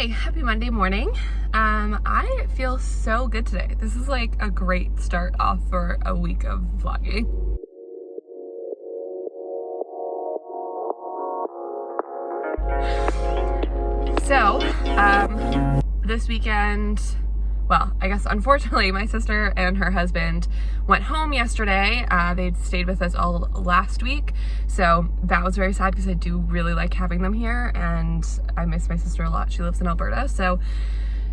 Hi, happy Monday morning. I feel so good today. This is like a great start off for a week of vlogging. So, this weekend, well, I guess unfortunately my sister and her husband went home yesterday. They'd stayed with us all last week, so that was very sad because I do really like having them here and I miss my sister a lot. She lives in Alberta, so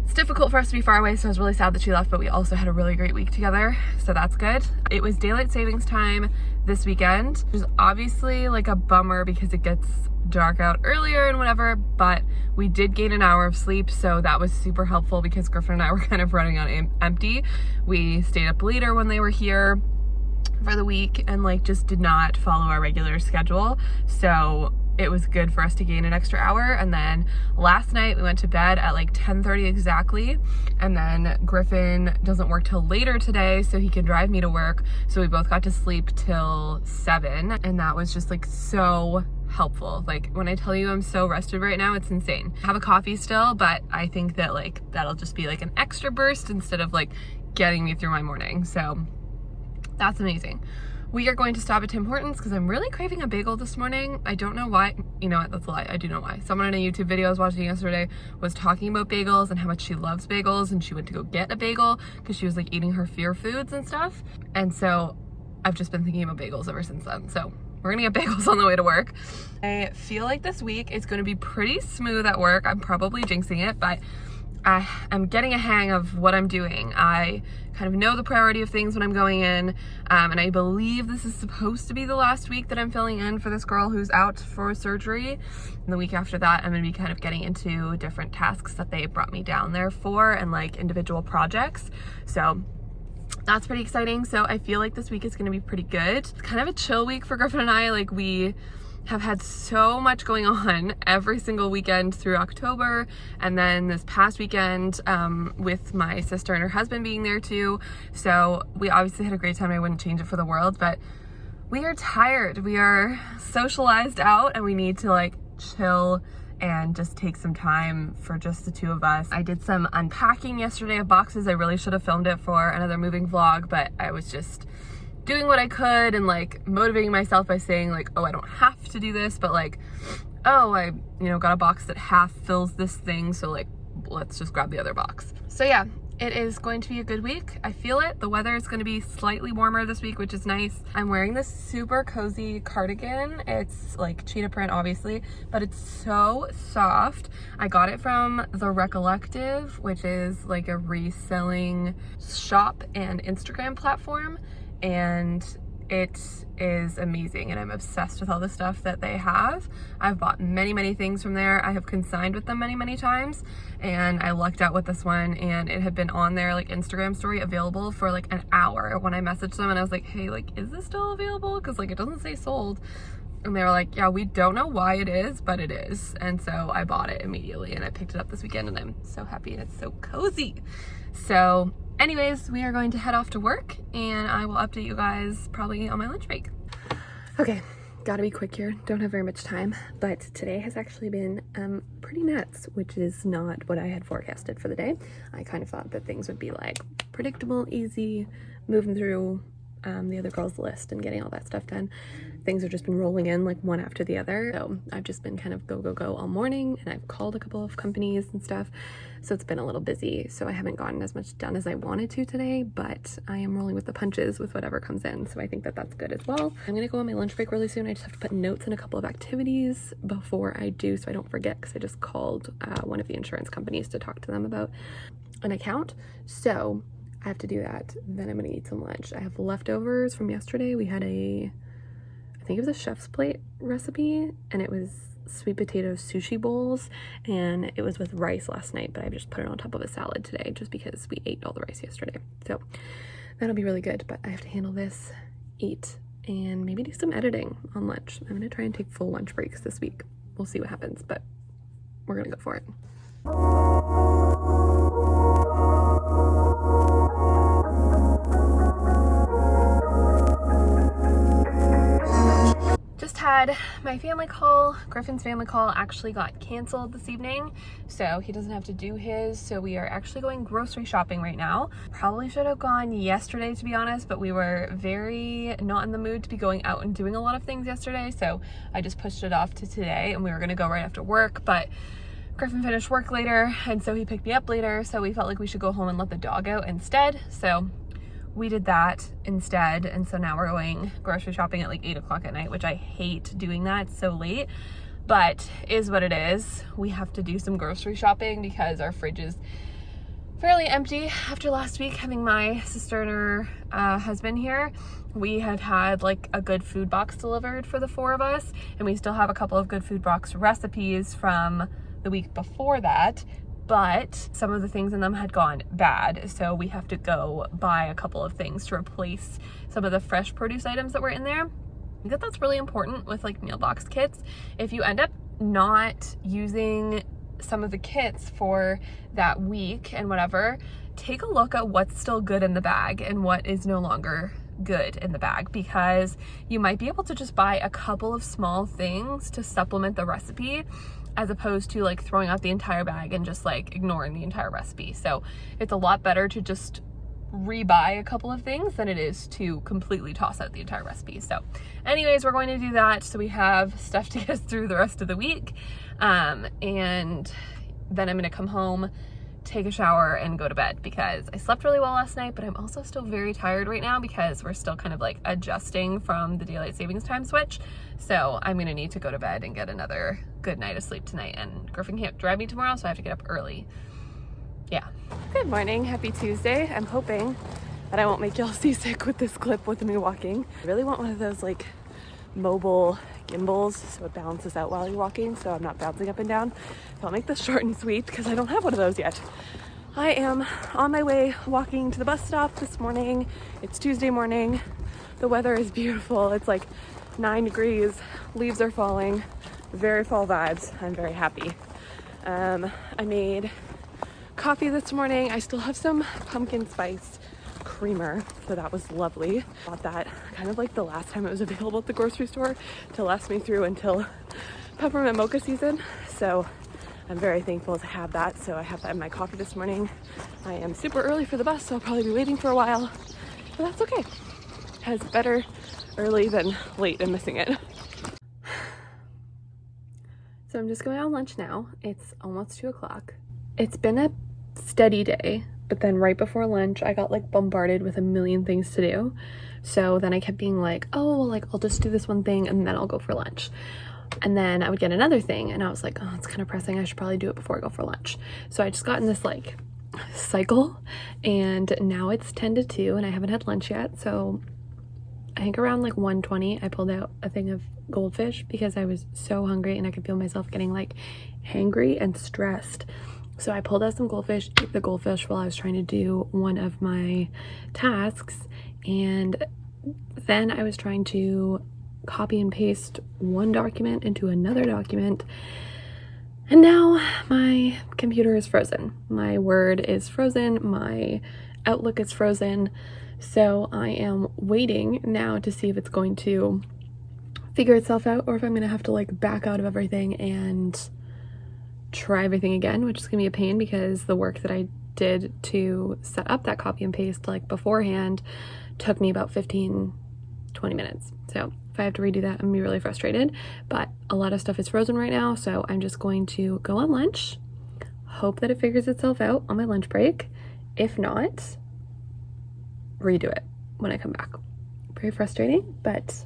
it's difficult for us to be far away, so I was really sad that she left, but we also had a really great week together, so that's good. It was daylight savings time this weekend, which is obviously like a bummer because it gets dark out earlier and whatever, but we did gain an hour of sleep, so that was super helpful because Griffin and I were kind of running on empty. We stayed up later when they were here for the week and like just did not follow our regular schedule, so it was good for us to gain an extra hour. And then last night we went to bed at like 10:30 exactly, and then Griffin doesn't work till later today, so he can drive me to work, so we both got to sleep till 7, and that was just like so helpful. Like when I tell you I'm so rested right now, it's insane. I have a coffee still, but I think that like that'll just be like an extra burst instead of like getting me through my morning, so that's amazing. We are going to stop at Tim Hortons because I'm really craving a bagel this morning. I don't know why. You know what? That's a lie. I do know why. Someone in a YouTube video I was watching yesterday was talking about bagels and how much she loves bagels, and she went to go get a bagel because she was like eating her fear foods and stuff. And so I've just been thinking about bagels ever since then. So we're gonna get bagels on the way to work. I feel like this week is gonna be pretty smooth at work. I'm probably jinxing it, but I'm getting a hang of what I'm doing. I kind of know the priority of things when I'm going in, and I believe this is supposed to be the last week that I'm filling in for this girl who's out for surgery. And the week after that, I'm gonna be kind of getting into different tasks that they brought me down there for and like individual projects. So that's pretty exciting. So I feel like this week is gonna be pretty good. It's kind of a chill week for Griffin and I. Like we have had so much going on every single weekend through October, and then this past weekend with my sister and her husband being there too. So we obviously had a great time. I wouldn't change it for the world, but we are tired. We are socialized out and we need to like chill and just take some time for just the two of us. I did some unpacking yesterday of boxes. I really should have filmed it for another moving vlog, but I was just doing what I could and like motivating myself by saying like, oh, I don't have to do this, but like, oh, I, got a box that half fills this thing, so like, let's just grab the other box. So yeah, it is going to be a good week. I feel it. The weather is going to be slightly warmer this week, which is nice. I'm wearing this super cozy cardigan. It's like cheetah print, obviously, but it's so soft. I got it from The Recollective, which is like a reselling shop and Instagram platform, and it is amazing and I'm obsessed with all the stuff that they have. I've bought many things from there. I have consigned with them many times, and I lucked out with this one, and it had been on their like Instagram story available for like an hour when I messaged them and I was like, hey, like, is this still available? Because like it doesn't say sold. And they were like, yeah, we don't know why it is, but it is. And so I bought it immediately and I picked it up this weekend and I'm so happy and it's so cozy. So anyways, we are going to head off to work and I will update you guys probably on my lunch break. Okay, gotta be quick here. Don't have very much time, but today has actually been pretty nuts, which is not what I had forecasted for the day. I kind of thought that things would be like predictable, easy, moving through the other girls' list and getting all that stuff done. Things have just been rolling in like one after the other. So I've just been kind of go all morning, and I've called a couple of companies and stuff. So it's been a little busy. So I haven't gotten as much done as I wanted to today, but I am rolling with the punches with whatever comes in. So I think that that's good as well. I'm gonna go on my lunch break really soon. I just have to put notes in a couple of activities before I do, so I don't forget, because I just called one of the insurance companies to talk to them about an account. So I have to do that. Then I'm gonna eat some lunch. I have leftovers from yesterday. We had I think it was a chef's plate recipe, and it was sweet potato sushi bowls, and it was with rice last night, but I just put it on top of a salad today just because we ate all the rice yesterday. So that'll be really good, but I have to handle this, eat, and maybe do some editing on lunch. I'm gonna try and take full lunch breaks this week. We'll see what happens, but we're gonna go for it. had my family call. Griffin's family call actually got canceled this evening, so he doesn't have to do his. So we are actually going grocery shopping right now. Probably should have gone yesterday, to be honest, but we were very not in the mood to be going out and doing a lot of things yesterday, so I just pushed it off to today, and we were gonna go right after work, but Griffin finished work later, and so he picked me up later, so we felt like we should go home and let the dog out instead. So we did that instead, and so now we're going grocery shopping at like 8 o'clock at night, which I hate doing that so late, but is what it is. We have to do some grocery shopping because our fridge is fairly empty after last week having my sister and her husband here. We had had like a good food box delivered for the 4 of us, and we still have a couple of good food box recipes from the week before that, but some of the things in them had gone bad, so we have to go buy a couple of things to replace some of the fresh produce items that were in there. I think that that's really important with like meal box kits. If you end up not using some of the kits for that week and whatever, take a look at what's still good in the bag and what is no longer good in the bag, because you might be able to just buy a couple of small things to supplement the recipe, as opposed to like throwing out the entire bag and just like ignoring the entire recipe. So it's a lot better to just rebuy a couple of things than it is to completely toss out the entire recipe. So anyways, we're going to do that so we have stuff to get us through the rest of the week, and then I'm gonna come home, take a shower, and go to bed because I slept really well last night, but I'm also still very tired right now because we're still kind of like adjusting from the daylight savings time switch. So I'm gonna need to go to bed and get another good night of sleep tonight, and Griffin can't drive me tomorrow, so I have to get up early. Yeah. Good morning, happy Tuesday. I'm hoping that I won't make y'all seasick with this clip with me walking. I really want one of those like mobile gimbals so it balances out while you're walking, so I'm not bouncing up and down. So I'll make this short and sweet because I don't have one of those yet. I am on my way walking to the bus stop this morning. It's Tuesday morning. The weather is beautiful. It's like 9 degrees, leaves are falling, very fall vibes. I'm very happy. I made coffee this morning. I still have some pumpkin spice creamer, so that was lovely. Bought that kind of like the last time it was available at the grocery store to last me through until peppermint mocha season, so I'm very thankful to have that. So I have that in my coffee this morning. I am super early for the bus, so I'll probably be waiting for a while, but that's okay. It's better early than late and missing it. So I'm just going on lunch now. It's almost 2 o'clock. It's been a steady day, but then right before lunch, I got like bombarded with a million things to do. So then I kept being like, oh, well, like I'll just do this one thing and then I'll go for lunch. And then I would get another thing and I was like, oh, it's kind of pressing. I should probably do it before I go for lunch. So I just got in this like cycle, and now it's 10 to 2 and I haven't had lunch yet. So I think around like 1:20, I pulled out a thing of goldfish because I was so hungry and I could feel myself getting like hangry and stressed. So I pulled out some goldfish, ate the goldfish while I was trying to do one of my tasks, and then I was trying to copy and paste one document into another document, and now my computer is frozen. My Word is frozen, my Outlook is frozen, so I am waiting now to see if it's going to figure itself out or if I'm gonna have to like back out of everything and try everything again, which is gonna be a pain because the work that I did to set up that copy and paste like beforehand took me about 15-20 minutes. So if I have to redo that, I'm gonna be really frustrated, but a lot of stuff is frozen right now, so I'm just going to go on lunch, hope that it figures itself out on my lunch break. If not, redo it when I come back. Very frustrating, but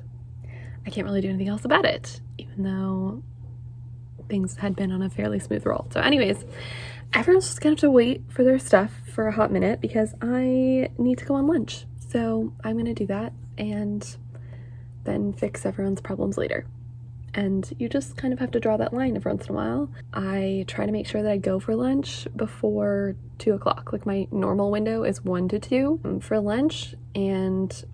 I can't really do anything else about it, even though things had been on a fairly smooth roll. So anyways, everyone's just gonna have to wait for their stuff for a hot minute because I need to go on lunch. So I'm gonna do that and then fix everyone's problems later. And you just kind of have to draw that line every once in a while. I try to make sure that I go for lunch before 2 o'clock. Like my normal window is 1 to 2 for lunch, and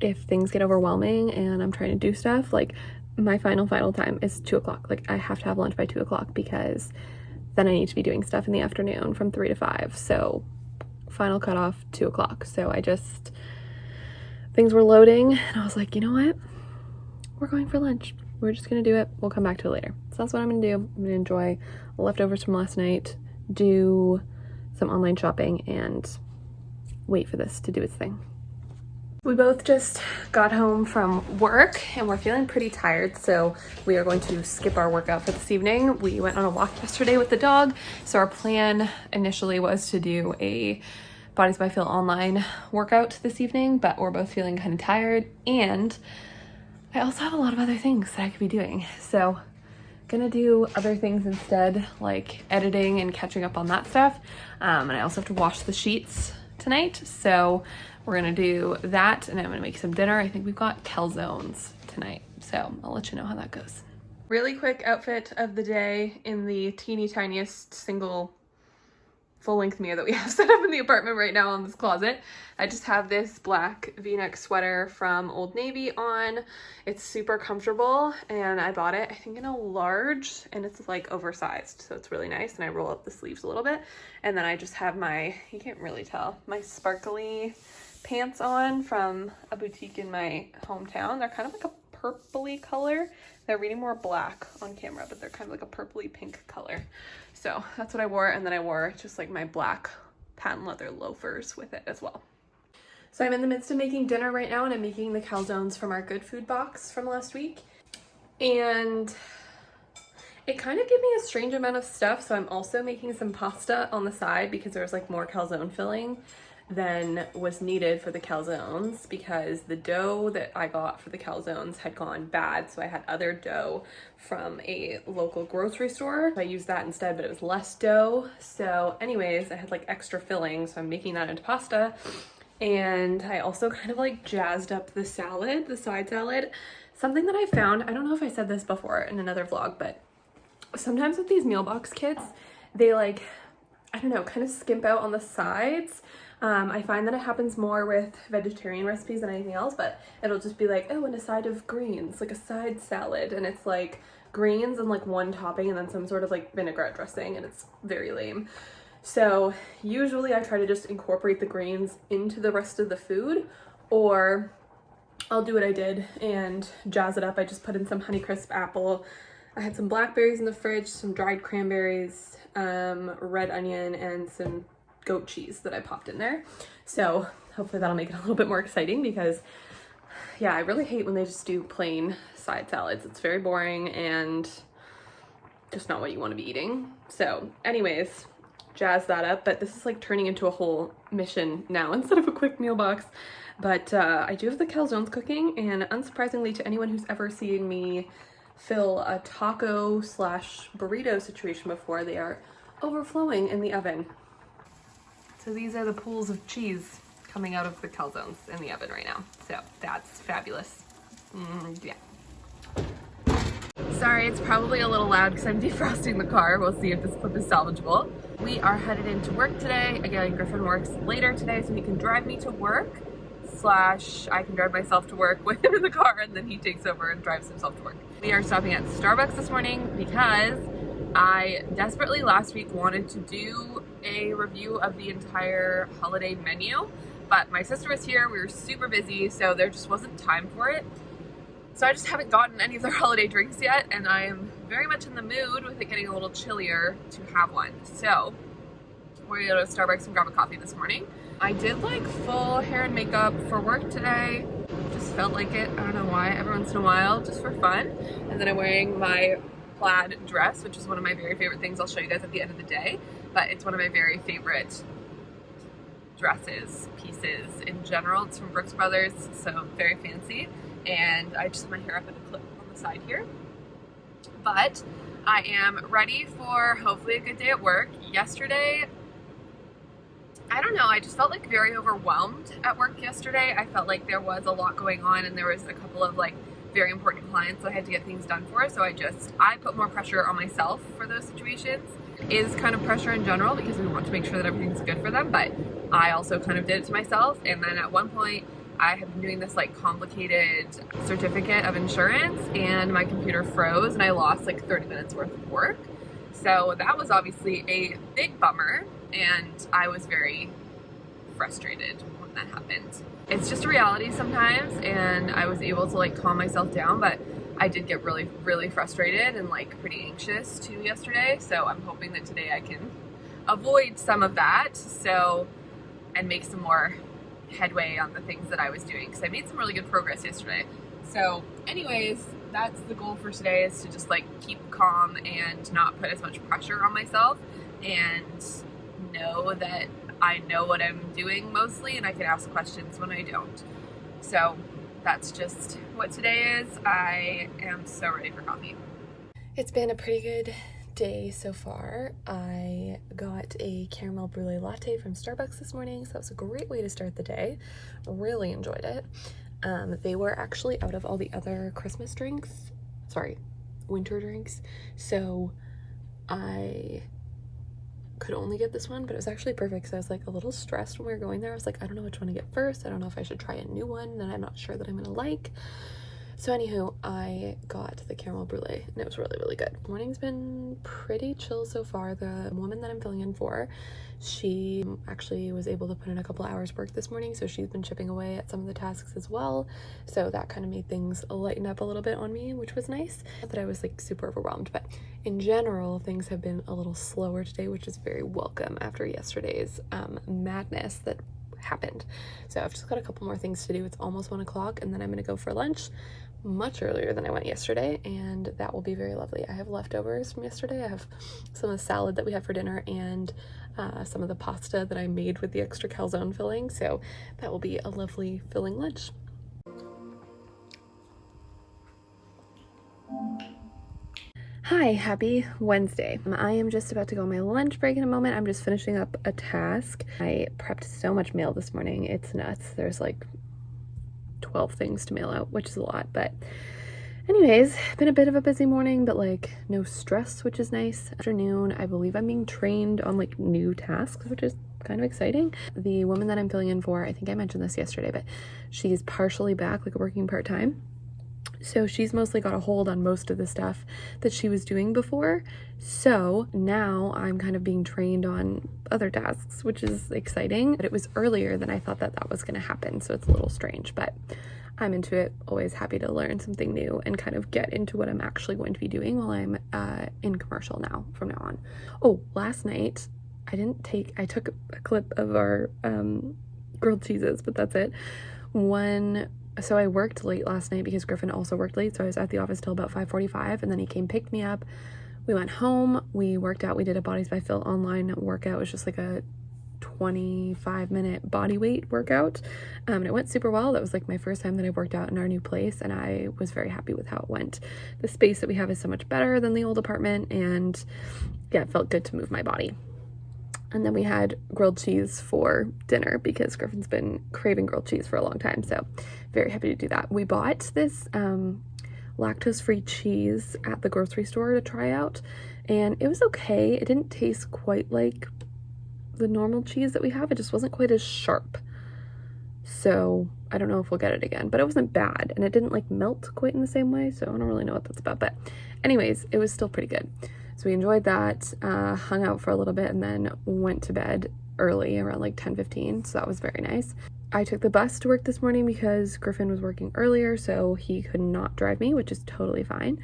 if things get overwhelming and I'm trying to do stuff, like my final time is 2 o'clock. Like I have to have lunch by 2 o'clock because then I need to be doing stuff in the afternoon from 3 to 5. So final cutoff 2 o'clock. So things were loading and I was like, you know what? We're going for lunch. we're just gonna do it. We'll come back to it later. So that's what I'm gonna do. I'm gonna enjoy leftovers from last night, do some online shopping, and wait for this to do its thing. We both just got home from work and we're feeling pretty tired, so we are going to skip our workout for this evening. We went on a walk yesterday with the dog, so our plan initially was to do a Bodies by Phil online workout this evening, but we're both feeling kind of tired, and I also have a lot of other things that I could be doing. So gonna do other things instead, like editing and catching up on that stuff. And I also have to wash the sheets tonight, so we're gonna do that, and I'm gonna make some dinner. I think we've got calzones tonight, so I'll let you know how that goes. Really quick outfit of the day in the teeny tiniest single full-length mirror that we have set up in the apartment right now on this closet. I just have this black v-neck sweater from Old Navy on. It's super comfortable, and I bought it I think in a large, and it's like oversized, so it's really nice, and I roll up the sleeves a little bit. And then I just have my, you can't really tell, my sparkly pants on from a boutique in my hometown. They're kind of like a purpley color. They're reading more black on camera, but they're kind of like a purpley pink color. So that's what I wore, and then I wore just like my black patent leather loafers with it as well. So I'm in the midst of making dinner right now, and I'm making the calzones from our Good Food box from last week. And it kind of gave me a strange amount of stuff, so I'm also making some pasta on the side because there's like more calzone filling than was needed for the calzones, because the dough that I got for the calzones had gone bad, so I had other dough from a local grocery store. I used that instead, but it was less dough. So anyways, I had like extra filling, so I'm making that into pasta. And I also kind of like jazzed up the salad, the side salad. Something that I found, I don't know if I said this before in another vlog, but sometimes with these meal box kits, they like, I don't know, kind of skimp out on the sides. I find that it happens more with vegetarian recipes than anything else, but it'll just be like, oh, and a side of greens, like a side salad, and it's like greens and like one topping and then some sort of like vinaigrette dressing, and it's very lame. So usually I try to just incorporate the greens into the rest of the food, or I'll do what I did and jazz it up. I just put in some Honeycrisp apple. I had some blackberries in the fridge, some dried cranberries, red onion, and some goat cheese that I popped in there. So hopefully that'll make it a little bit more exciting, because yeah, I really hate when they just do plain side salads. It's very boring and just not what you want to be eating. So anyways, jazz that up, but this is like turning into a whole mission now instead of a quick meal box. But I do have the calzones cooking, and unsurprisingly to anyone who's ever seen me fill a taco slash burrito situation before, they are overflowing in the oven. So these are the pools of cheese coming out of the calzones in the oven right now. So that's fabulous. Yeah. Sorry, it's probably a little loud because I'm defrosting the car. We'll see if this clip is salvageable. We are headed into work today. Again, Griffin works later today, so he can drive me to work, / I can drive myself to work with him in the car, and then he takes over and drives himself to work. We are stopping at Starbucks this morning because I desperately last week wanted to do a review of the entire holiday menu, but my sister was here, we were super busy, so there just wasn't time for it. So I just haven't gotten any of their holiday drinks yet, and I am very much in the mood with it getting a little chillier to have one. So we're gonna go to Starbucks and grab a coffee this morning. I did like full hair and makeup for work today. Just felt like it, I don't know why, every once in a while, just for fun. And then I'm wearing my plaid dress, which is one of my very favorite things. I'll show you guys at the end of the day, but it's one of my very favorite dresses, pieces in general. It's from Brooks Brothers, so very fancy. And I just have my hair up in a clip on the side here. But I am ready for hopefully a good day at work. Yesterday, I don't know, I just felt like very overwhelmed at work yesterday. I felt like there was a lot going on, and there was a couple of like very important clients that I had to get things done for. So I put more pressure on myself for those situations. It is kind of pressure in general because we want to make sure that everything's good for them, but I also kind of did it to myself. And then at one point I had been doing this like complicated certificate of insurance, and my computer froze and I lost like 30 minutes worth of work. So that was obviously a big bummer, and I was very frustrated when that happened. It's just a reality sometimes, and I was able to like calm myself down, but I did get really, really frustrated and like pretty anxious too yesterday. So I'm hoping that today I can avoid some of that. So, and make some more headway on the things that I was doing, because I made some really good progress yesterday. So anyways, that's the goal for today, is to just like keep calm and not put as much pressure on myself, and know that I know what I'm doing mostly, and I can ask questions when I don't. So that's just what today is. I am so ready for coffee. It's been a pretty good day so far. I got a caramel brulee latte from Starbucks this morning, so that was a great way to start the day. Really enjoyed it. They were actually out of all the other Christmas drinks, winter drinks, so I could only get this one, but it was actually perfect. So I was like a little stressed when we were going there. I was like, I don't know which one to get first. I don't know if I should try a new one that I'm not sure that I'm gonna like. So anywho, I got the caramel brulee and it was really, really good. Morning's been pretty chill so far. The woman that I'm filling in for, she actually was able to put in a couple hours work this morning, so she's been chipping away at some of the tasks as well. So that kind of made things lighten up a little bit on me, which was nice. Not that I was like super overwhelmed, but in general, things have been a little slower today, which is very welcome after yesterday's madness that happened. So I've just got a couple more things to do. It's almost 1 o'clock, and then I'm gonna go for lunch much earlier than I went yesterday, and that will be very lovely. I have leftovers from yesterday. I have some of the salad that we had for dinner, and some of the pasta that I made with the extra calzone filling, so that will be a lovely filling lunch. Hi, happy Wednesday. I am just about to go on my lunch break in a moment. I'm just finishing up a task. I prepped so much mail this morning. It's nuts. There's like 12 things to mail out, which is a lot, but anyways, been a bit of a busy morning, but like no stress, which is nice. Afternoon, I believe I'm being trained on like new tasks, which is kind of exciting. The woman that I'm filling in for, I think I mentioned this yesterday, but she's partially back, like working part-time. So she's mostly got a hold on most of the stuff that she was doing before. So now I'm kind of being trained on other tasks, which is exciting. But it was earlier than I thought that that was going to happen, so it's a little strange, but I'm into it. Always happy to learn something new and kind of get into what I'm actually going to be doing while I'm in commercial now, from now on. Oh, last night I took a clip of our grilled cheeses, but that's it. So I worked late last night because Griffin also worked late, so I was at the office till about 5:45, and then he came, picked me up. We went home, we worked out, we did a Bodies by Phil online workout. It was just like a 25-minute body weight workout, and it went super well. That was like my first time that I worked out in our new place, and I was very happy with how it went. The space that we have is so much better than the old apartment, and yeah, it felt good to move my body. And then we had grilled cheese for dinner because Griffin's been craving grilled cheese for a long time, so very happy to do that. We bought this lactose-free cheese at the grocery store to try out, and it was okay. It didn't taste quite like the normal cheese that we have. It just wasn't quite as sharp. So I don't know if we'll get it again, but it wasn't bad, and it didn't like melt quite in the same way, so I don't really know what that's about, but anyways, it was still pretty good. So we enjoyed that, hung out for a little bit, and then went to bed early around like 10:15, so that was very nice. I took the bus to work this morning because Griffin was working earlier, so he could not drive me, which is totally fine.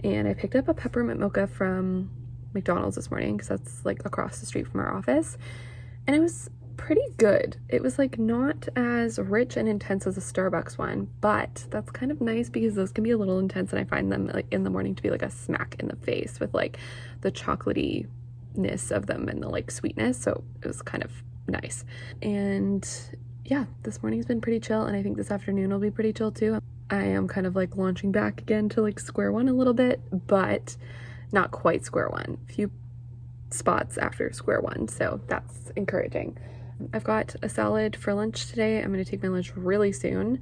And I picked up a peppermint mocha from McDonald's this morning because that's like across the street from our office, and it was pretty good. It was like not as rich and intense as a Starbucks one, but that's kind of nice because those can be a little intense, and I find them like in the morning to be like a smack in the face with like the chocolatey-ness of them and the like sweetness, so it was kind of nice. And yeah, this morning's been pretty chill, and I think this afternoon will be pretty chill too. I am kind of like launching back again to like square one a little bit, but not quite square one. A few spots after square one, so that's encouraging. I've got a salad for lunch today. I'm going to take my lunch really soon,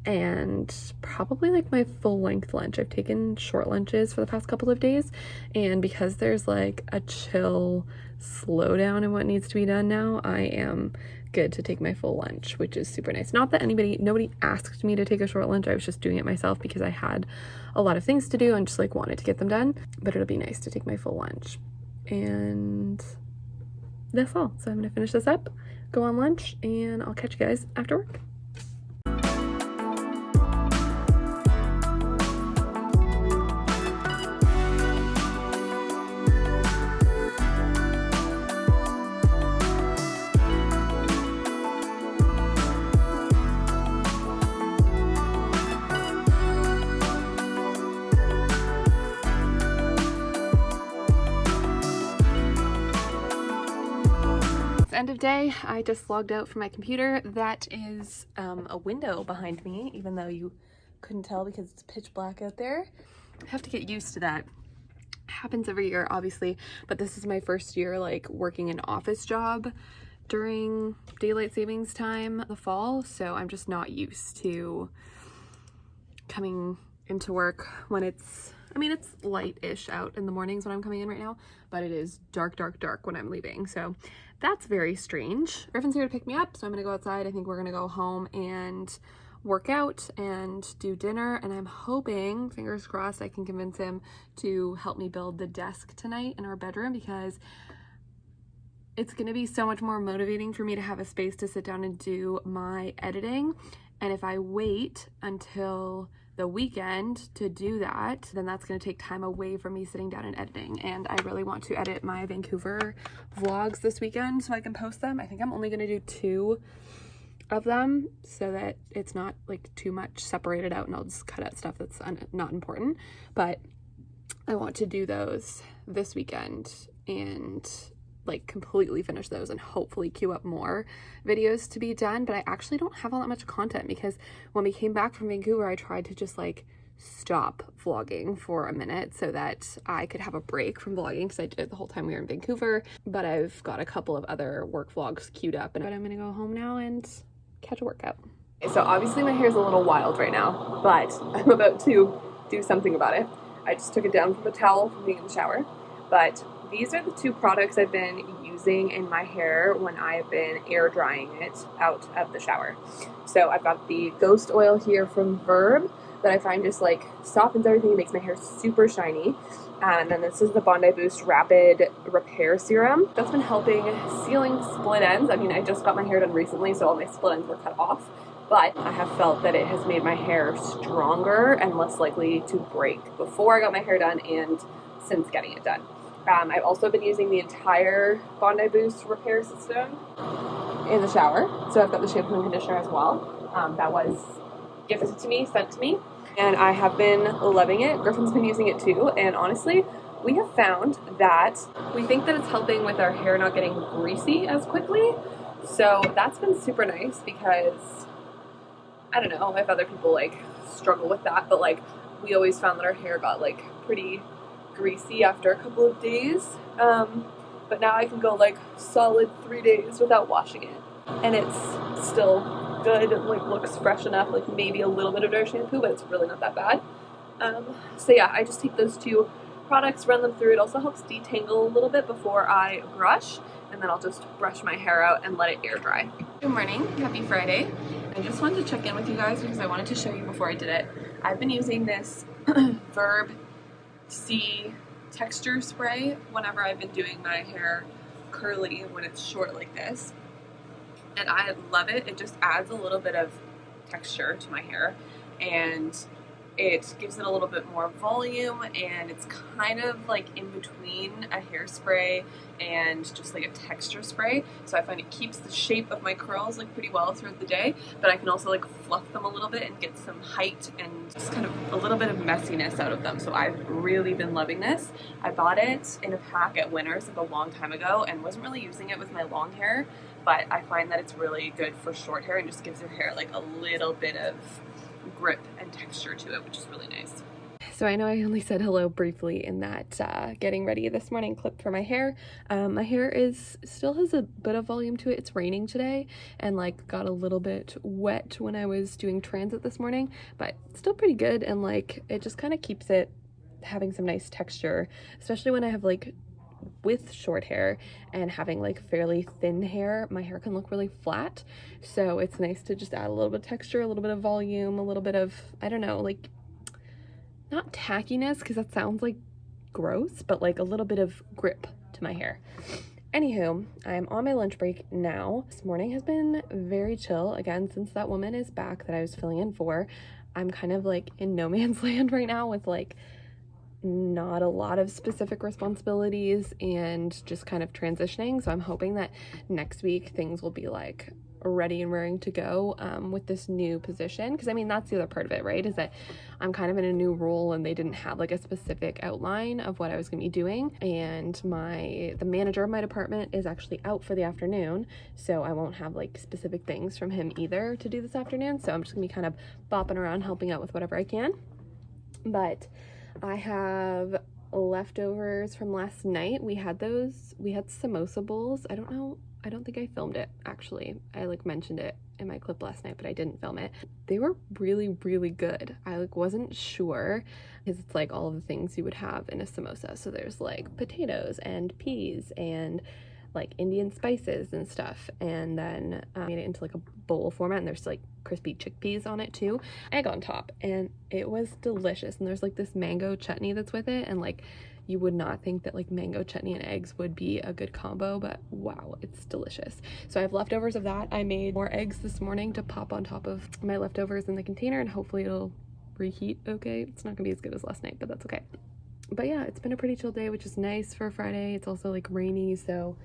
and probably like my full length lunch. I've taken short lunches for the past couple of days, and because there's like a chill slowdown in what needs to be done now, I am good to take my full lunch, which is super nice. Not that nobody asked me to take a short lunch. I was just doing it myself because I had a lot of things to do and just like wanted to get them done, but it'll be nice to take my full lunch. And that's all. So I'm going to finish this up, go on lunch, and I'll catch you guys after work. It's end of day. I just logged out from my computer. That is a window behind me, even though you couldn't tell because it's pitch black out there. I have to get used to that. Happens every year, obviously, but this is my first year like working an office job during daylight savings time, the fall, so I'm just not used to coming into work when it's, I mean, it's light-ish out in the mornings when I'm coming in right now, but it is dark, dark, dark when I'm leaving, so that's very strange. Griffin's here to pick me up, so I'm gonna go outside. I think we're gonna go home and work out and do dinner, and I'm hoping, fingers crossed, I can convince him to help me build the desk tonight in our bedroom, because it's gonna be so much more motivating for me to have a space to sit down and do my editing. And if I wait until the weekend to do that, then that's gonna take time away from me sitting down and editing. And I really want to edit my Vancouver vlogs this weekend so I can post them. I think I'm only gonna do 2 of them so that it's not like too much separated out, and I'll just cut out stuff that's not important. But I want to do those this weekend and like completely finish those and hopefully queue up more videos to be done. But I actually don't have all that much content, because when we came back from Vancouver, I tried to just like stop vlogging for a minute so that I could have a break from vlogging, because I did it the whole time we were in Vancouver. But I've got a couple of other work vlogs queued up, but I'm gonna go home now and catch a workout. So obviously my hair is a little wild right now, but I'm about to do something about it. I just took it down from a towel from being in the shower, but these are the 2 products I've been using in my hair when I've been air drying it out of the shower. So I've got the Ghost Oil here from Verb that I find just like softens everything, makes my hair super shiny. And then this is the Bondi Boost Rapid Repair Serum. That's been helping sealing split ends. I mean, I just got my hair done recently, so all my split ends were cut off, but I have felt that it has made my hair stronger and less likely to break before I got my hair done and since getting it done. I've also been using the entire Bondi Boost repair system in the shower. So I've got the shampoo and conditioner as well. That was gifted to me, sent to me, and I have been loving it. Griffin's been using it too, and honestly, we have found that we think that it's helping with our hair not getting greasy as quickly. So that's been super nice, because I don't know if other people like struggle with that, but like we always found that our hair got like pretty greasy after a couple of days, but now I can go like solid 3 days without washing it, and it's still good. It like looks fresh enough, like maybe a little bit of our shampoo, but it's really not that bad. So yeah, I just take those 2 products, run them through. It also helps detangle a little bit before I brush, and then I'll just brush my hair out and let it air dry. Good morning, happy Friday. I just wanted to check in with you guys because I wanted to show you before I did it. I've been using this Verb C texture spray whenever I've been doing my hair curly when it's short like this, and I love it. It just adds a little bit of texture to my hair, and it gives it a little bit more volume, and it's kind of like in between a hairspray and just like a texture spray. So I find it keeps the shape of my curls like pretty well throughout the day, but I can also like fluff them a little bit and get some height and just kind of a little bit of messiness out of them. So I've really been loving this. I bought it in a pack at Winners like a long time ago and wasn't really using it with my long hair, but I find that it's really good for short hair and just gives your hair like a little bit of grip and texture to it, which is really nice. So I know I only said hello briefly in that getting ready this morning clip for my hair. My hair still has a bit of volume to it. It's raining today and like got a little bit wet when I was doing transit this morning, but still pretty good, and like it just kind of keeps it having some nice texture, especially when I have like with short hair and having like fairly thin hair, my hair can look really flat. So it's nice to just add a little bit of texture, a little bit of volume, a little bit of, I don't know, like not tackiness because that sounds like gross, but like a little bit of grip to my hair. Anywho, I'm on my lunch break now. This morning has been very chill. Again, since that woman is back that I was filling in for, I'm kind of like in no man's land right now with like not a lot of specific responsibilities and just kind of transitioning. So I'm hoping that next week things will be like ready and raring to go with this new position. Because I mean, that's the other part of it, right? Is that I'm kind of in a new role and they didn't have like a specific outline of what I was going to be doing. And the manager of my department is actually out for the afternoon. So I won't have like specific things from him either to do this afternoon. So I'm just gonna be kind of bopping around helping out with whatever I can. But I have leftovers from last night. We had samosa bowls. I don't think I filmed it, actually. I like mentioned it in my clip last night, but I didn't film it. They were really, really good. I like wasn't sure, because it's like all of the things you would have in a samosa. So there's like potatoes and peas and like Indian spices and stuff, and then made it into like a bowl format, and there's like crispy chickpeas on it too, egg on top, and it was delicious. And there's like this mango chutney that's with it, and like you would not think that like mango chutney and eggs would be a good combo, but wow, it's delicious. So I have leftovers of that. I made more eggs this morning to pop on top of my leftovers in the container, and hopefully it'll reheat okay. It's not gonna be as good as last night, but that's okay. But yeah, it's been a pretty chill day, which is nice for a Friday. It's also like rainy, so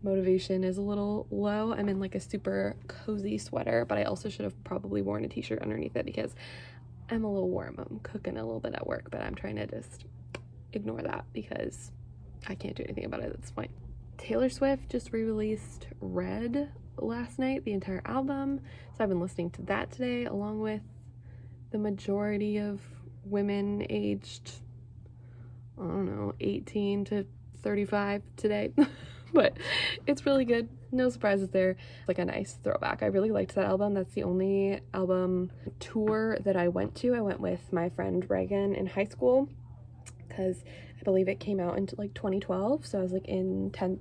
motivation is a little low. I'm in like a super cozy sweater, but I also should have probably worn a t-shirt underneath it because I'm a little warm. I'm cooking a little bit at work, but I'm trying to just ignore that because I can't do anything about it at this point. Taylor Swift just re-released Red last night, the entire album. So I've been listening to that today, along with the majority of women aged, I don't know, 18 to 35 today. But it's really good. No surprises there. Like a nice throwback. I really liked that album. That's the only album tour that I went to. I went with my friend Reagan in high school because I believe it came out into like 2012. So I was like in 10th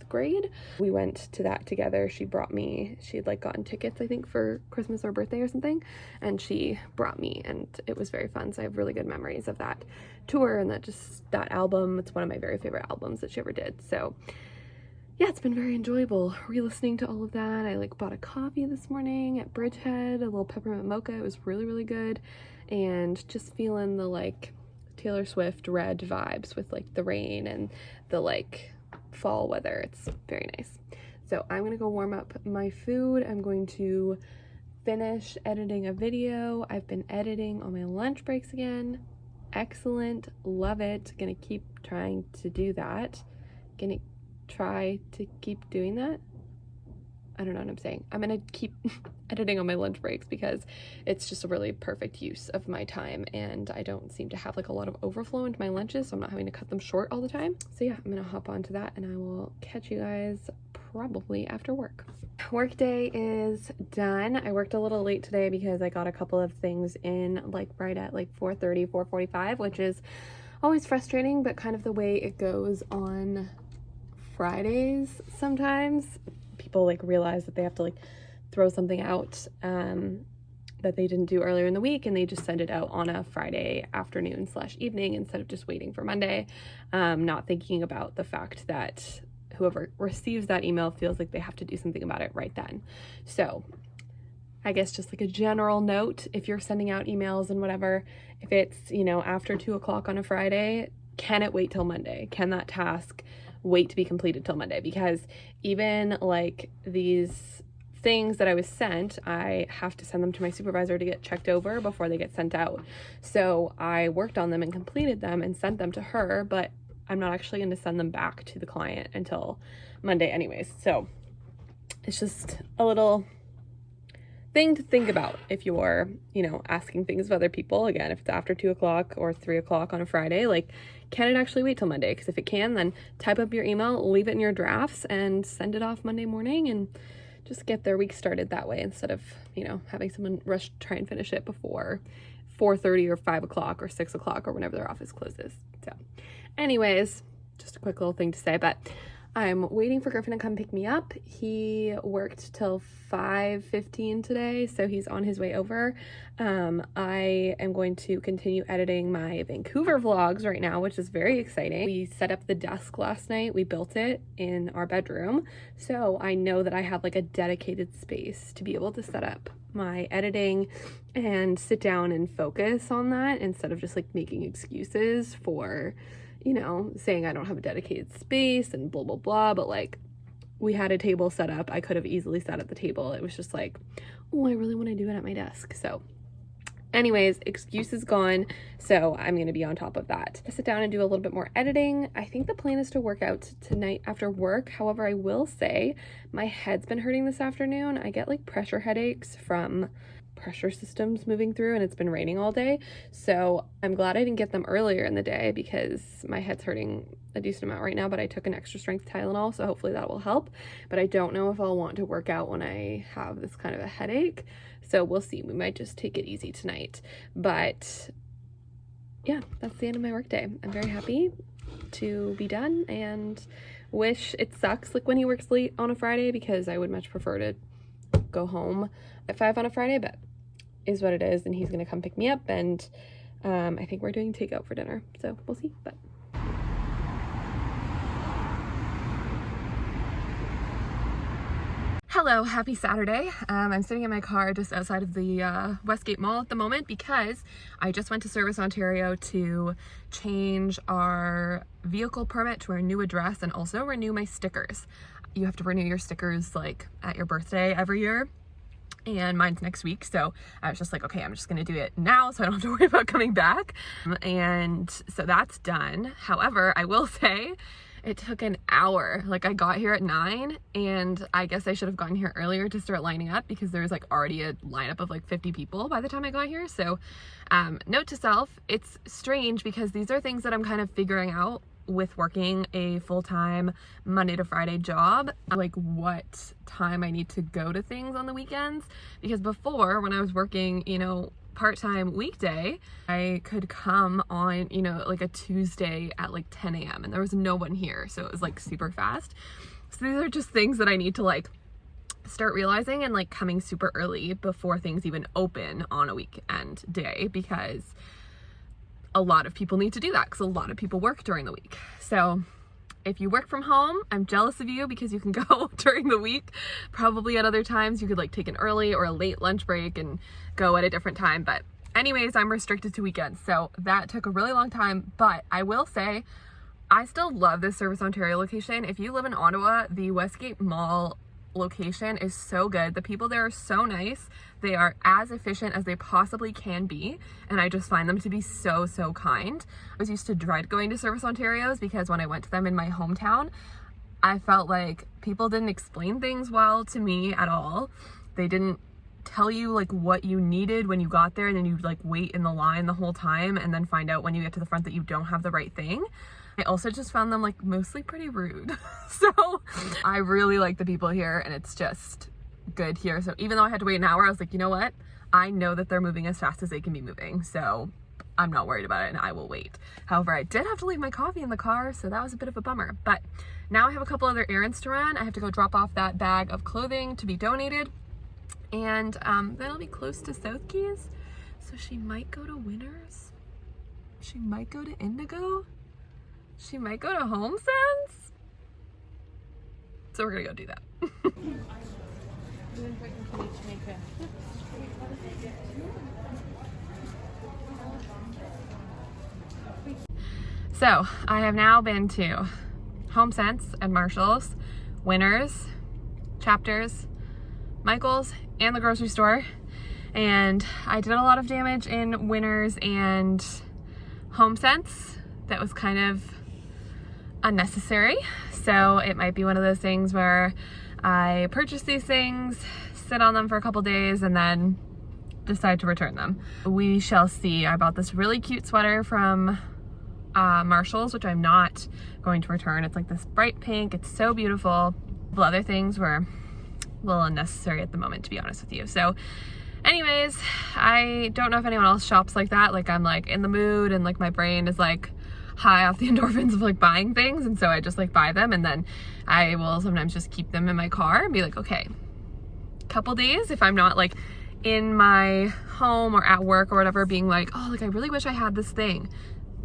grade. We went to that together. She had like gotten tickets, I think, for Christmas or birthday or something, and she brought me, and it was very fun. So I have really good memories of that tour and that album. It's one of my very favorite albums that she ever did. So yeah, it's been very enjoyable re-listening to all of that. I like bought a coffee this morning at Bridgehead, a little peppermint mocha. It was really, really good. And just feeling the like Taylor Swift Red vibes with like the rain and the like fall weather. It's very nice. So I'm gonna go warm up my food. I'm going to finish editing a video. I've been editing on my lunch breaks again. Excellent, love it. Gonna keep trying to do that. Gonna try to keep doing that. I don't know what I'm saying. I'm gonna keep editing on my lunch breaks because it's just a really perfect use of my time, and I don't seem to have like a lot of overflow into my lunches, so I'm not having to cut them short all the time. So yeah, I'm gonna hop onto that and I will catch you guys probably after work. Work day is done. I worked a little late today because I got a couple of things in like right at like 4:30, 4:45, which is always frustrating, but kind of the way it goes on Fridays sometimes. People like realize that they have to like throw something out that they didn't do earlier in the week, and they just send it out on a Friday afternoon / evening instead of just waiting for Monday, not thinking about the fact that whoever receives that email feels like they have to do something about it right then. So I guess just like a general note, if you're sending out emails and whatever, if it's, you know, after 2 o'clock on a Friday, can it wait till Monday? Can that task wait to be completed till Monday? Because even like these things that I was sent, I have to send them to my supervisor to get checked over before they get sent out. So I worked on them and completed them and sent them to her, but I'm not actually going to send them back to the client until Monday anyways. So it's just a little thing to think about if you're, you know, asking things of other people. Again, if it's after 2 o'clock or 3 o'clock on a Friday, like, can it actually wait till Monday? Because if it can, then type up your email, leave it in your drafts, and send it off Monday morning, and just get their week started that way instead of, you know, having someone rush to try and finish it before 4:30 or 5 o'clock or 6 o'clock or whenever their office closes. So anyways, just a quick little thing to say, but I'm waiting for Griffin to come pick me up. He worked till 5:15 today, so he's on his way over. I am going to continue editing my Vancouver vlogs right now, which is very exciting. We set up the desk last night. We built it in our bedroom, so I know that I have like a dedicated space to be able to set up my editing and sit down and focus on that instead of just like making excuses for, you know, saying I don't have a dedicated space and blah, blah, blah. But like, we had a table set up, I could have easily sat at the table. It was just like, oh, I really want to do it at my desk. So anyways, excuse is gone, so I'm going to be on top of that. I sit down and do a little bit more editing. I think the plan is to work out tonight after work. However, I will say my head's been hurting this afternoon. I get like pressure headaches from pressure systems moving through, and it's been raining all day. So I'm glad I didn't get them earlier in the day because my head's hurting a decent amount right now, but I took an extra strength Tylenol, so hopefully that will help. But I don't know if I'll want to work out when I have this kind of a headache. So we'll see. We might just take it easy tonight. But yeah, that's the end of my workday. I'm very happy to be done and wish it sucks like when he works late on a Friday, because I would much prefer to go home at 5 on a Friday, but is what it is. And he's gonna come pick me up, and I think we're doing takeout for dinner, so we'll see. But hello, happy Saturday. I'm sitting in my car just outside of the Westgate Mall at the moment because I just went to Service Ontario to change our vehicle permit to our new address and also renew my stickers. You have to renew your stickers like at your birthday every year, and mine's next week. So I was just like, okay, I'm just gonna do it now so I don't have to worry about coming back. And so that's done. However, I will say it took an hour. Like I got here at 9, and I guess I should have gotten here earlier to start lining up because there was like already a lineup of like 50 people by the time I got here. So note to self, it's strange because these are things that I'm kind of figuring out with working a full-time Monday to Friday job, like what time I need to go to things on the weekends. Because before, when I was working, you know, part-time weekday, I could come on, you know, like a Tuesday at like 10 a.m. and there was no one here, so it was like super fast. So these are just things that I need to like start realizing and like coming super early before things even open on a weekend day, because a lot of people need to do that because a lot of people work during the week. So if you work from home, I'm jealous of you because you can go during the week. Probably at other times you could like take an early or a late lunch break and go at a different time. But anyways, I'm restricted to weekends. So that took a really long time. But I will say, I still love this Service Ontario location. If you live in Ottawa, the Westgate Mall location is so good. The people there are so nice. They are as efficient as they possibly can be, and I just find them to be so kind. I was used to dread going to Service Ontario's because when I went to them in my hometown, I felt like people didn't explain things well to me at all. They didn't tell you like what you needed when you got there, and then you'd like wait in the line the whole time and then find out when you get to the front that you don't have the right thing. I also just found them like mostly pretty rude. So I really like the people here, and it's just good here. So even though I had to wait an hour, I was like, you know what? I know that they're moving as fast as they can be moving, so I'm not worried about it and I will wait. However, I did have to leave my coffee in the car, so that was a bit of a bummer. But now I have a couple other errands to run. I have to go drop off that bag of clothing to be donated, and then I'll be close to South Keys. So she might go to Winners. She might go to Indigo. She might go to Home Sense. So we're gonna go do that. So I have now been to Home Sense and Marshall's, Winners, Chapters, Michael's, and the grocery store. And I did a lot of damage in Winners and Home Sense that was kind of unnecessary. So it might be one of those things where I purchase these things, sit on them for a couple days, and then decide to return them. We shall see. I bought this really cute sweater from Marshall's, which I'm not going to return. It's like this bright pink. It's so beautiful. The other things were a little unnecessary at the moment, to be honest with you. So anyways, I don't know if anyone else shops like that. Like I'm like in the mood and like my brain is like high off the endorphins of like buying things, and so I just like buy them, and then I will sometimes just keep them in my car and be like, okay, couple days if I'm not like in my home or at work or whatever being like, oh, like I really wish I had this thing,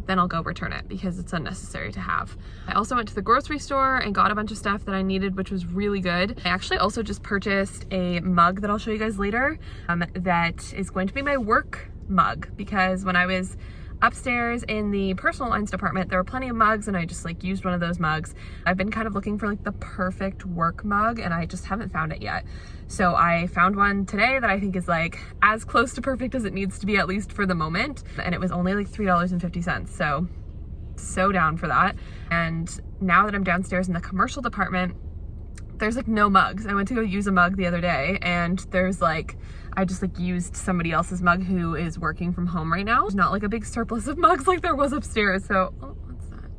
then I'll go return it because it's unnecessary to have. I also went to the grocery store and got a bunch of stuff that I needed, which was really good. I actually also just purchased a mug that I'll show you guys later that is going to be my work mug, because when I was Upstairs in the personal lines department, there were plenty of mugs and I just like used one of those mugs. I've been kind of looking for like the perfect work mug and I just haven't found it yet. So I found one today that I think is like as close to perfect as it needs to be, at least for the moment. And it was only like $3.50. So down for that. And now that I'm downstairs in the commercial department, there's like no mugs. I went to go use a mug the other day and there's like, I just like used somebody else's mug who is working from home right now. There's not like a big surplus of mugs like there was upstairs. So, oh, what's that?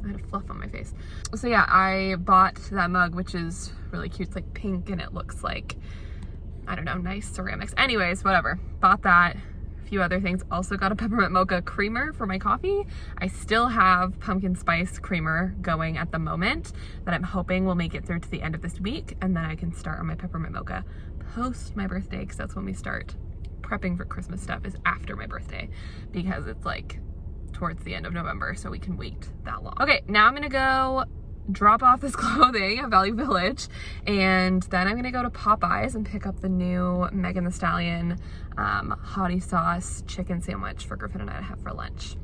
I had a fluff on my face. So yeah, I bought that mug, which is really cute. It's like pink and it looks like, I don't know, nice ceramics. Anyways, whatever. Bought that. Few other things. Also got a peppermint mocha creamer for my coffee. I still have pumpkin spice creamer going at the moment that I'm hoping will make it through to the end of this week, and then I can start on my peppermint mocha post my birthday, because that's when we start prepping for Christmas stuff, is after my birthday, because it's like towards the end of November, so we can wait that long. Okay, now I'm gonna go drop off this clothing at Value Village, and then I'm gonna go to Popeyes and pick up the new Megan Thee Stallion hottie sauce chicken sandwich for Griffin and I to have for lunch.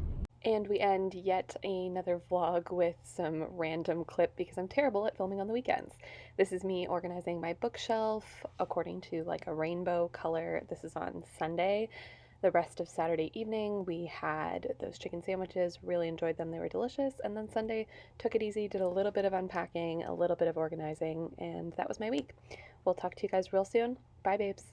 And we end yet another vlog with some random clip because I'm terrible at filming on the weekends. This is me organizing my bookshelf according to like a rainbow color. This is on Sunday. The rest of Saturday evening, we had those chicken sandwiches, really enjoyed them, they were delicious, and then Sunday, took it easy, did a little bit of unpacking, a little bit of organizing, and that was my week. We'll talk to you guys real soon. Bye, babes.